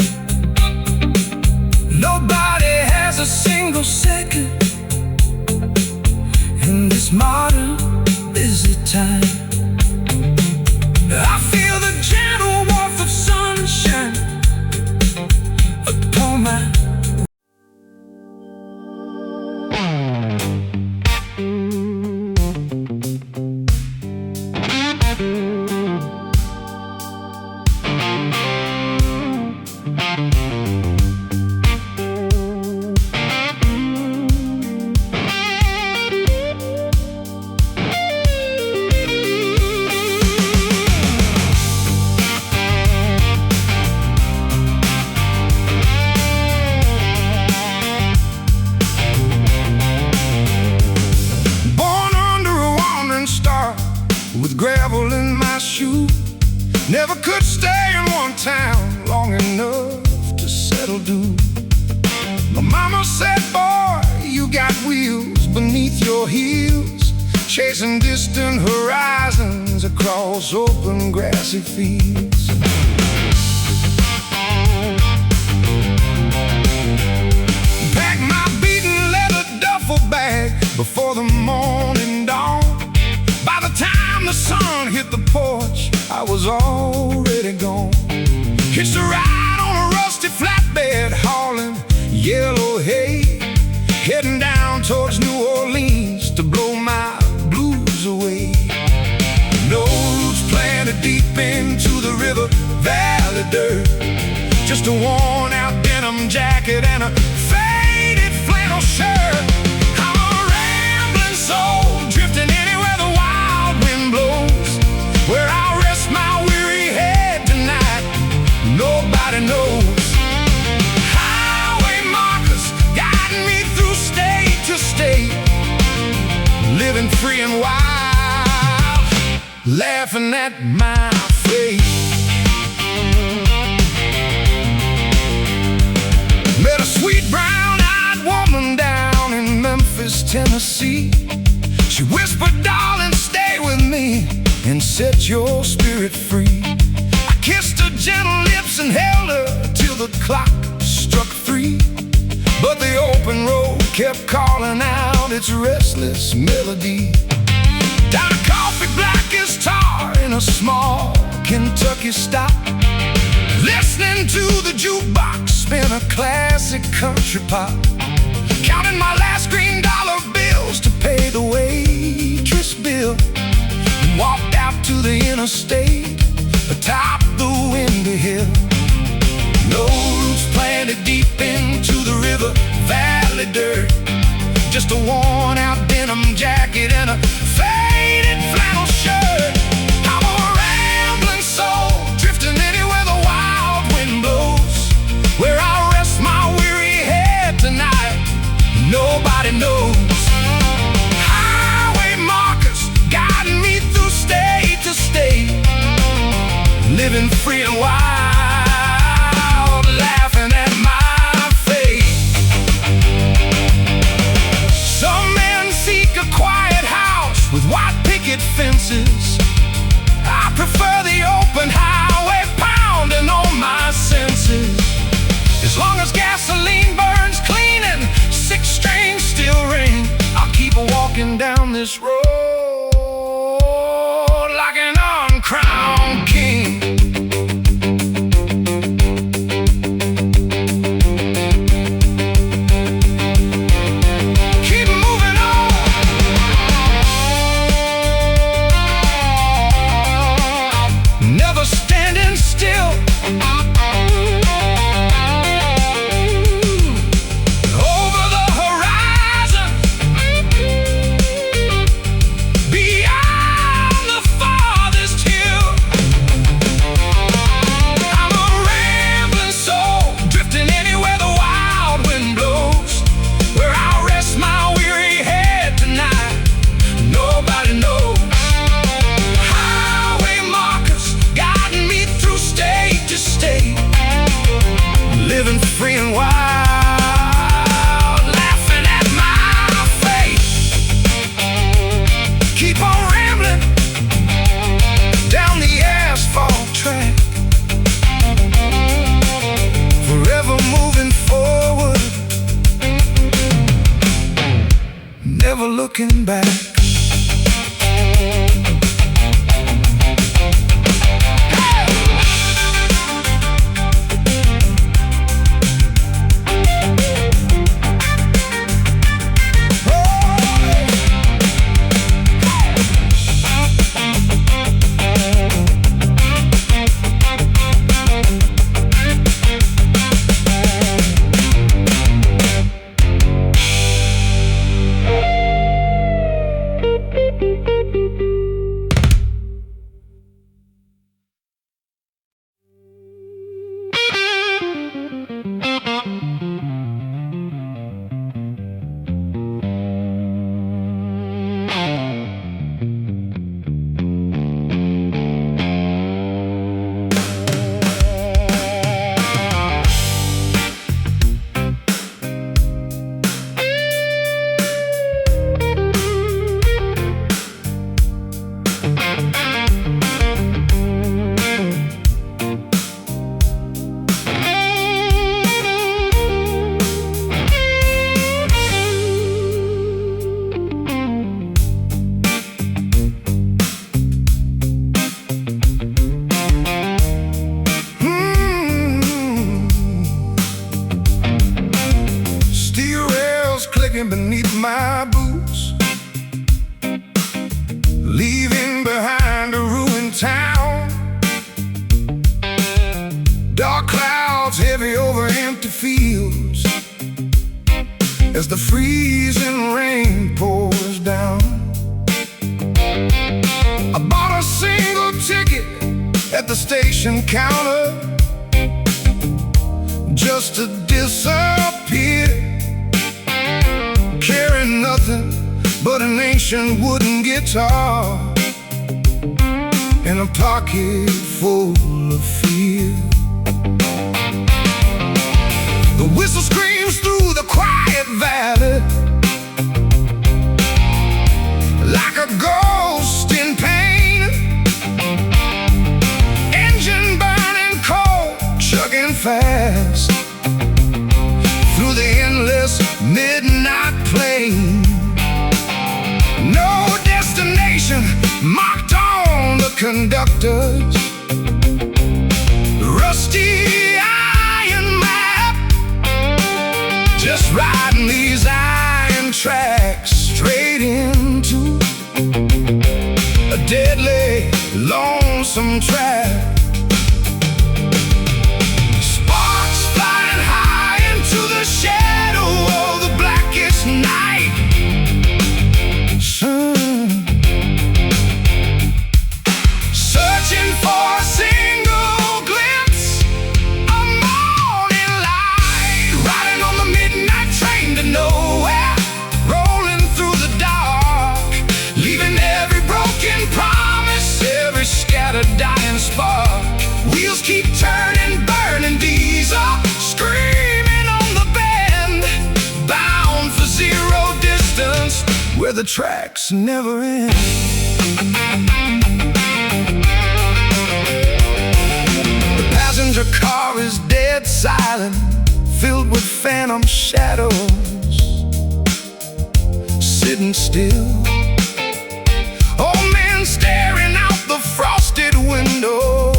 Nobody has a single second in this modern busy time. I feel the gentle warmth of sunshine upon my with gravel in my shoe. Never could stay in one town long enough to settle due. My mama said, boy, you got wheels beneath your heels, chasing distant horizons across open grassy fields. Pack my beaten leather duffel bag before the morning dawn. By the time the sun hit the porch, I was already gone. Hitched a ride on a rusty flatbed, hauling yellow hay, heading down towards New Orleans to blow my blues away. No roots planted deep into the river valley dirt, just a worn out denim jacket and a faded flannel shirt. I'm a rambling soul, drifting anywhere the wild wind blows. Where I'll rest my weary head tonight, nobody knows. Highway markers guiding me through state to state, living free and wild, laughing at my fate. Met a sweet brown-eyed woman down in Memphis, Tennessee. She whispered, darling, stay with me and set your spirit free. I kissed her gentle lips and held her till the clock struck 3. But the open road kept calling out its restless melody. Down a coffee black as tar in a small Kentucky stop, listening to the jukebox spin a classic country pop, counting my last green dollar bills to pay the waitress bill, and walked out to the interstate atop the windy hill. No roots planted deep into the river valley dirt, just a worn out denim jacket and a faded flannel shirt. I'm a rambling soul, drifting anywhere the wild wind blows. Where I'll rest my weary head tonight, nobody knows. Highway markers guiding me through state to state, living free and wild, laughing at my fate. Some men seek a quiet house with white picket fences. I prefer the open highway pounding on my senses. As long as gasoline burns clean and 6 strings still ring, I'll keep walking down this road like an uncrowned king. Keep moving on. as the freezing rain pours down. I bought a single ticket at the station counter just to disappear, carrying nothing but an ancient wooden guitar and a pocket full of fear. The whistle screams through the quiet valley like a ghost in pain. Engine burning cold, chugging fast through the endless midnight plain. No destination marked on the conductors. Rusty iron map, just riding these iron tracks straight into a deadly, lonesome trap. Sparks flying high into the shadow of the blackest night. Searching for a single glimpse of morning light, riding on the midnight train to nowhere, rolling through the dark, leaving every broken promise, every scattered dying spark. Wheels keep turning, burning diesel, screaming on the bend, bound for zero distance where the tracks never end. The passenger car is dead silent, filled with phantom shadows, sitting still. Old men staring out the frosted window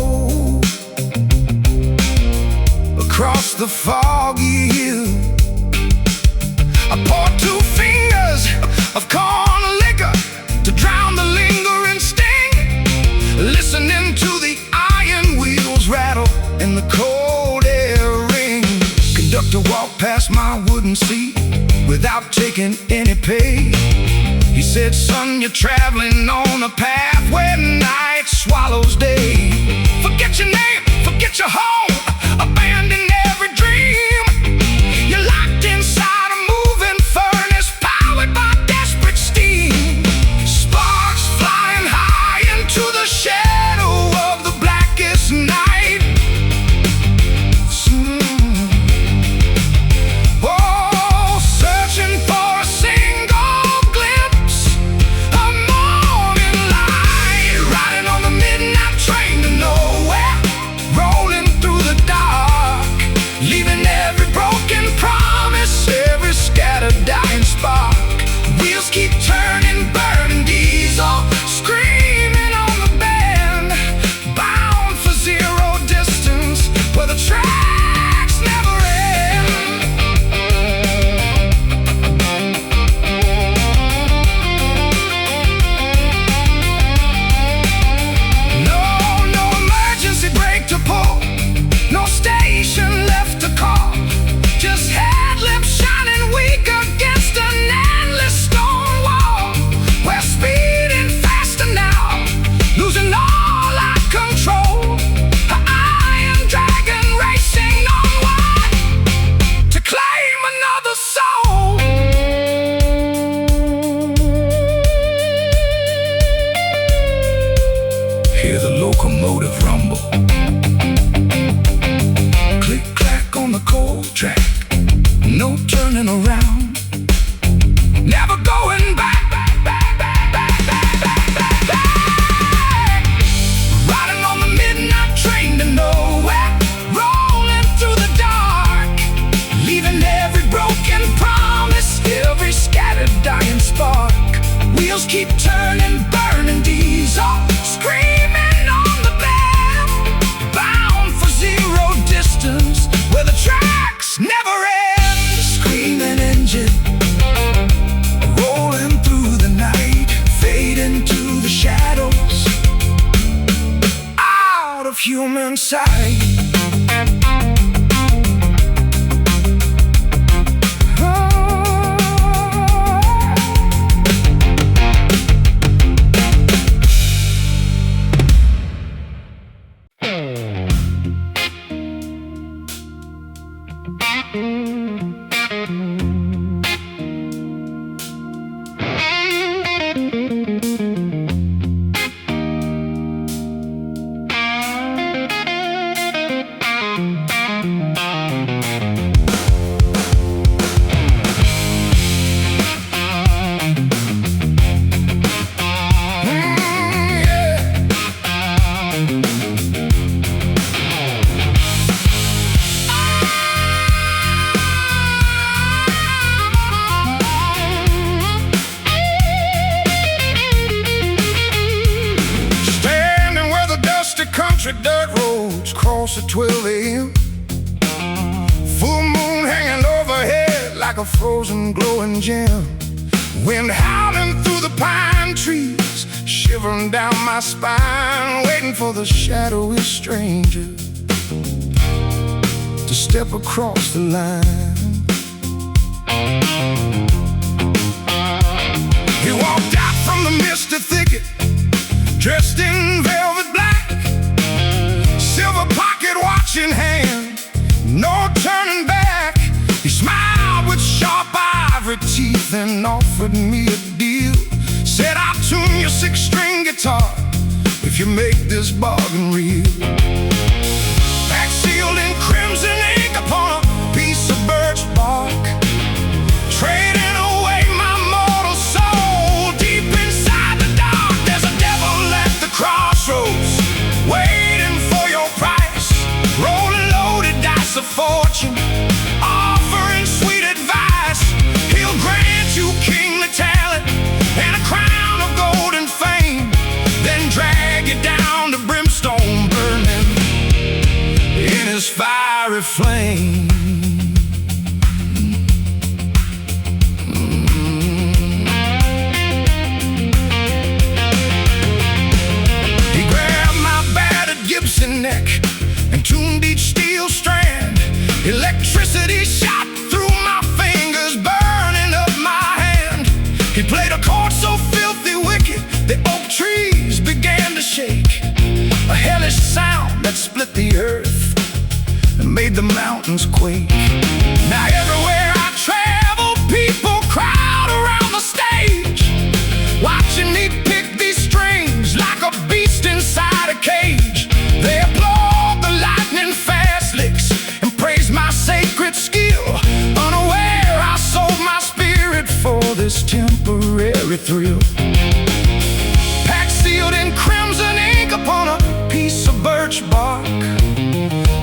across the foggy hill. I poured 2 fingers of corn liquor to drown the lingering sting, listening to the iron wheels rattle and the cold air ring. Conductor walked past my wooden seat without taking any pay. He said, "Son, you're traveling on a path where night swallows day. Forget your name, forget your home, abandon every dream. You're locked inside a moving furnace powered by desperate steam. Sparks flying high into the shadow of the blackest night." Oh, searching for a single glimpse of morning light, riding on the midnight train to nowhere, rolling through the dark, leaving every broken promise, every scattered dying spark. Wheels keep turning, burning diesel, screaming on the bend, bound for zero distance where the tracks never end. No emergency brake to pull, no station left to call, just headlamps shining weak against an endless stone wall. We're speeding faster now, losing all our control. An iron dragon racing onward to claim another soul. Hear the locomotive rumble, click clack on the cold track, no turning around, never going back. Riding on the midnight train to nowhere, rolling through the dark, leaving every broken promise, every scattered dying spark. Wheels keep turning, burning diesel, screaming on the bend, bound for zero distance where the tracks never end. Screaming engine, rolling through the night, fade into the shadows, out of human sight. Oh. cross at 12 a.m. Full moon hanging overhead like a frozen glowing gem. Wind howling through the pine trees, shivering down my spine, waiting for the shadowy stranger to step across the line. He walked out from the misty thicket, dressed in velvet black, silver pocket watch in hand, no turning back. He smiled with sharp ivory teeth and offered me a deal. Said, I'll tune your 6-string guitar if you make this bargain real. Back sealed in crimson ink upon a piece of birch bark, trading away my mortal soul. Deep inside the dark, there's a devil at the crossroads, waiting for your price. Rolling loaded dice of fortune, offering sweet advice. He'll grant you kingly talent and a crown of gold and fame, then drag you down to brimstone burning in his fiery flame. He grabbed my battered Gibson neck and tuned each steel strand. Electricity shot through my fingers, burning up my hand. He played a chord so filthy wicked, the oak trees began to shake. A hellish sound that split the earth and made the mountains quake. Now everywhere I travel, people crowd around the stage, watching me pick these strings like a beast inside a cage. They applaud the lightning fast licks and praise my sacred skill, unaware I sold my spirit for this temporary thrill. Packed sealed in crimson ink upon a piece of birch bark,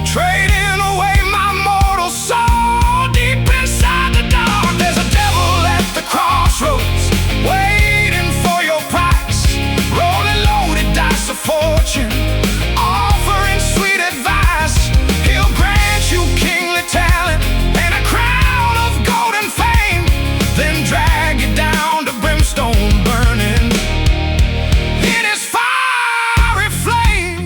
trading away my mortal soul. Deep inside the dark, there's a devil at the crossroads, waiting for your price. Rolling loaded dice of fortune, offering sweet advice. He'll grant you kingly talent and a crown of gold and fame, then drag you down to brimstone burning in his fiery flame.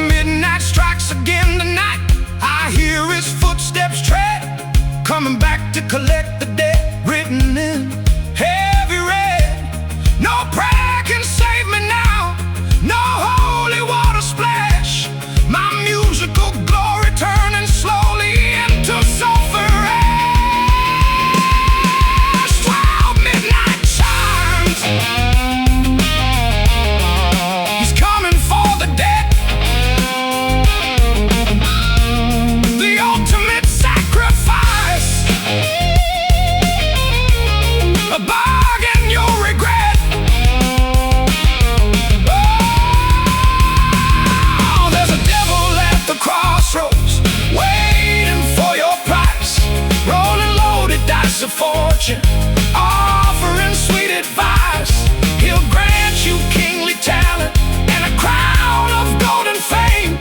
Midnight strikes again tonight. I hear his footsteps tread, coming back to collect the debt written in heavy red. No prayer can save me now, no holy water splash. My musical glory turning slowly into sulfur ash. 12 midnight chimes, he's coming for the debt, the ultimate sacrifice, a bargain you'll regret. Oh, there's a devil at the crossroads, waiting for your price. Rolling loaded dice of fortune, offering sweet advice. He'll grant you kingly talent and a crown of golden fame,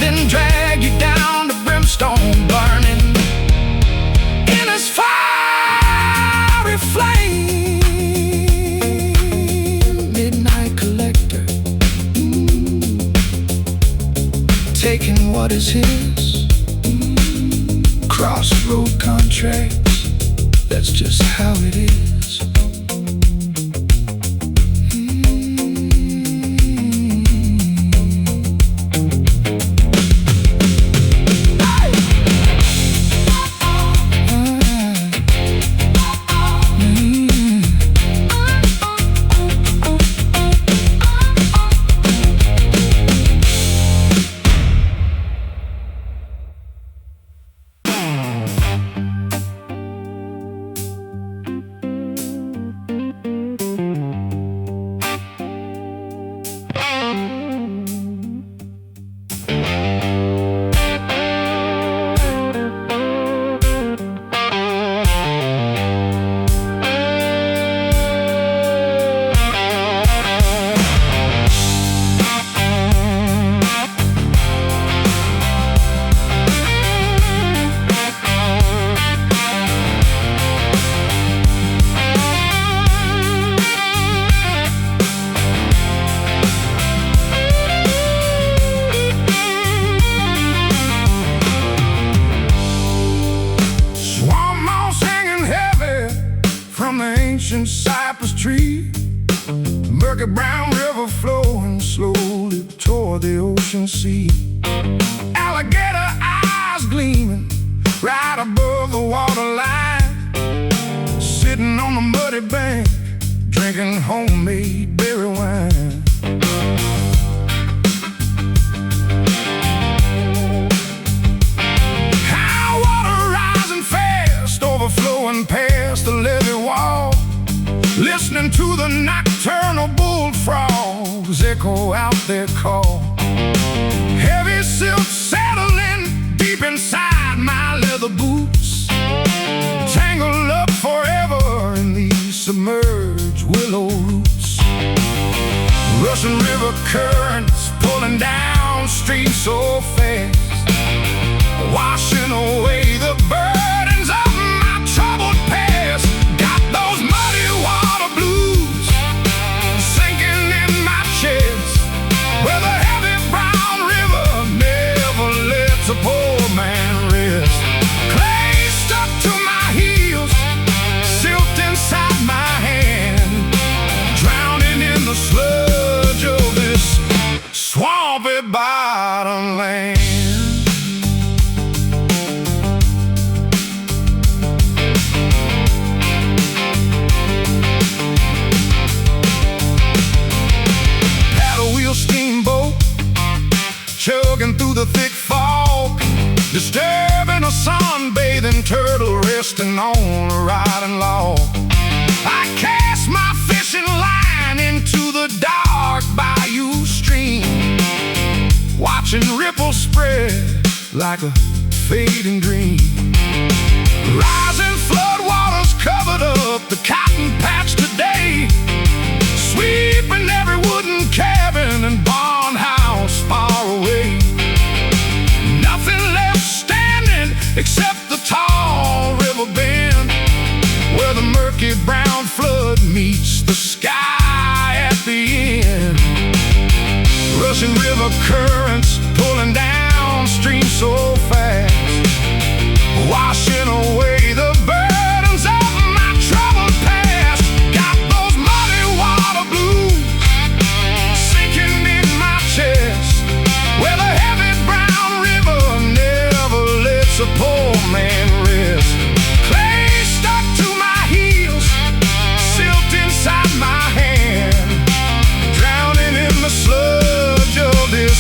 then drag you down to brimstone burning in his fiery flame. Midnight collector, taking what is his. Crossroad contracts, that's just how it is. from the ancient cypress tree. Murky brown river flowing slowly toward the ocean sea. Alligator eyes gleaming right above the waterline. Sitting on the muddy bank, drinking homemade berry wine. High water rising fast, overflowing past the levee wall. Listening to the nocturnal bullfrogs echo out their call. Heavy silk settling deep inside my leather boots, tangled up forever in these submerged willow roots. Rushing river currents pulling downstream so fast, washing away the burdens of my troubled past. Got those muddy water blues sinking in my chest, where the heavy brown river never lets a poor man rest. Clay stuck to my heels, silt inside my hand, drowning in the sludge of this swampy bottom land. Steamboat chugging through the thick fog, disturbing a sunbathing turtle resting on a rotting log. I cast my fishing line into the dark bayou stream, watching ripples spread like a fading dream. Rising floodwaters covered up the cotton patch today, sweeping every wooden cabin and barn house far away. Nothing left standing except the tall river bend, where the murky brown flood meets the sky at the end. Rushing river currents pulling downstream so fast, washing away the burdens of my troubled past. Got those muddy water blues sinking in my chest, where the heavy brown river never lets a poor man rest. Clay stuck to my heels, silt inside my hand, drowning in the sludge of this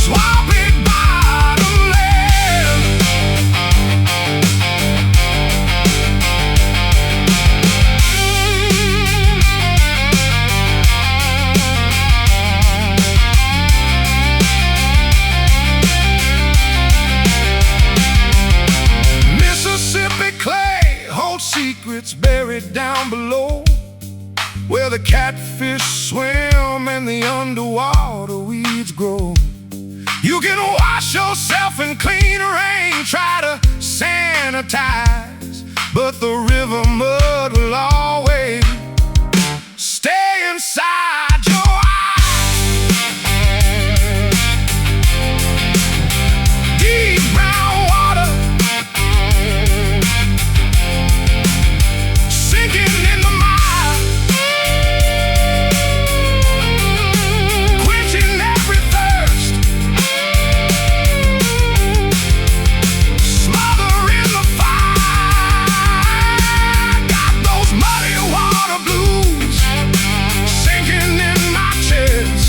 swampy bottom land. Mississippi clay holds secrets buried down below, where the catfish swim and the underwater weeds grow. You can wash yourself in clean rain, try to sanitize, but the river mud will always stay inside your eyes. Deep brown water sinking in the mire, quenching every thirst, smothering the fire. Got those muddy water blues sinking in my chest,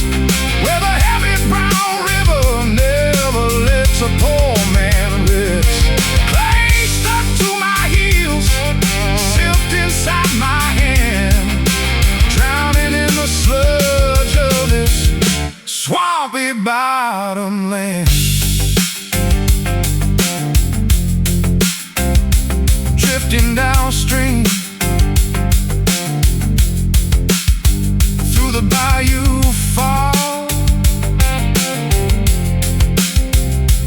where the heavy brown river never lets a poor man rest. Clay stuck to my heels, silt inside my hand, drowning in the sludge of this swampy bottom land. Drifting downstream through the bayou fall,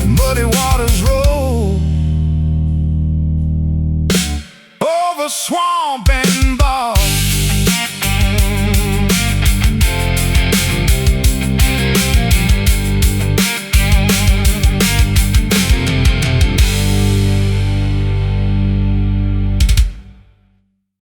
muddy waters roll over swamp and